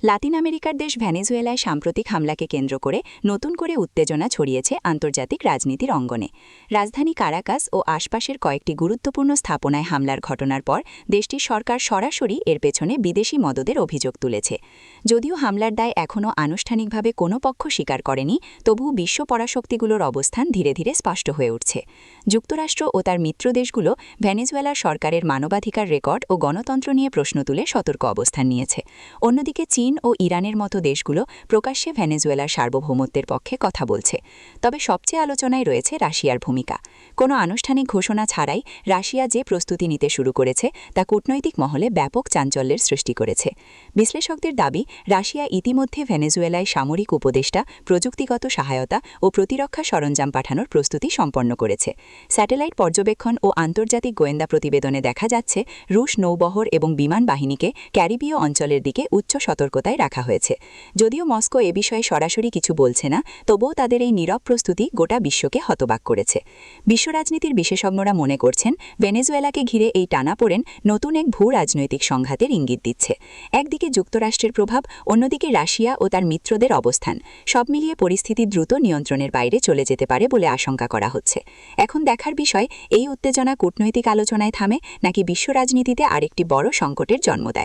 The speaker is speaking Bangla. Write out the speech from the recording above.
লাতিন আমেরিকার দেশ ভেনেজুয়েলায় সাম্প্রতিক হামলাকে কেন্দ্র করে নতুন করে উত্তেজনা ছড়িয়েছে আন্তর্জাতিক রাজনীতির অঙ্গনে। রাজধানী কারাকাস ও আশপাশের কয়েকটি গুরুত্বপূর্ণ স্থাপনায় হামলার ঘটনার পর দেশটির সরকার সরাসরি এর পেছনে বিদেশি মদদের অভিযোগ তুলেছে। যদিও হামলার দায় এখনও আনুষ্ঠানিকভাবে কোনো পক্ষ স্বীকার করেনি, তবুও বিশ্ব পরাশক্তিগুলোর অবস্থান ধীরে ধীরে স্পষ্ট হয়ে উঠছে। যুক্তরাষ্ট্র ও তার মিত্রদেশগুলো ভেনেজুয়েলার সরকারের মানবাধিকার রেকর্ড ও গণতন্ত্র নিয়ে প্রশ্ন তুলে সতর্ক অবস্থান নিয়েছে। অন্যদিকে চীন ও ইরানের মতো দেশগুলো প্রকাশ্যে ভেনেজুয়েলার সার্বভৌমত্বের পক্ষে কথা বলছে। তবে সবচেয়ে আলোচনায় রয়েছে রাশিয়ার ভূমিকা। কোনো আনুষ্ঠানিক ঘোষণা ছাড়াই রাশিয়া যে প্রস্তুতি নিতে শুরু করেছে তা কূটনৈতিক মহলে ব্যাপক চাঞ্চল্যের সৃষ্টি করেছে। বিশ্লেষকদের দাবি, রাশিয়া ইতিমধ্যে ভেনেজুয়েলায় সামরিক উপদেষ্টা, প্রযুক্তিগত সহায়তা ও প্রতিরক্ষা সরঞ্জাম পাঠানোর প্রস্তুতি সম্পন্ন করেছে। স্যাটেলাইট পর্যবেক্ষণ ও আন্তর্জাতিক গোয়েন্দা প্রতিবেদনে দেখা যাচ্ছে, রুশ নৌবহর এবং বিমান বাহিনীকে ক্যারিবীয় অঞ্চলের দিকে উচ্চ সতর্কতায় রাখা হয়েছে। যদিও মস্কো এ বিষয়ে সরাসরি কিছু বলছে না, তবুও তাদের এই নীরব প্রস্তুতি গোটা বিশ্বকে হতবাক করেছে। বিশ্ব রাজনীতির বিশেষজ্ঞরা মনে করছেন, ভেনেজুয়েলাকে ঘিরে এই টানাপোড়েন নতুন এক ভূ রাজনৈতিক সংঘাতের ইঙ্গিত দিচ্ছে। একদিকে যুক্তরাষ্ট্রের প্রভাব, অন্যদিকে রাশিয়া ও তার মিত্রদের অবস্থান। সব মিলিয়ে পরিস্থিতি দ্রুত নিয়ন্ত্রণের বাইরে চলে যেতে পারে বলে আশঙ্কা করা হচ্ছে। এখন দেখার বিষয়, এই উত্তেজনা কূটনৈতিক আলোচনায় থামে নাকি বিশ্ব রাজনীতিতে আরেকটি বড় সংকটের জন্ম দেয়।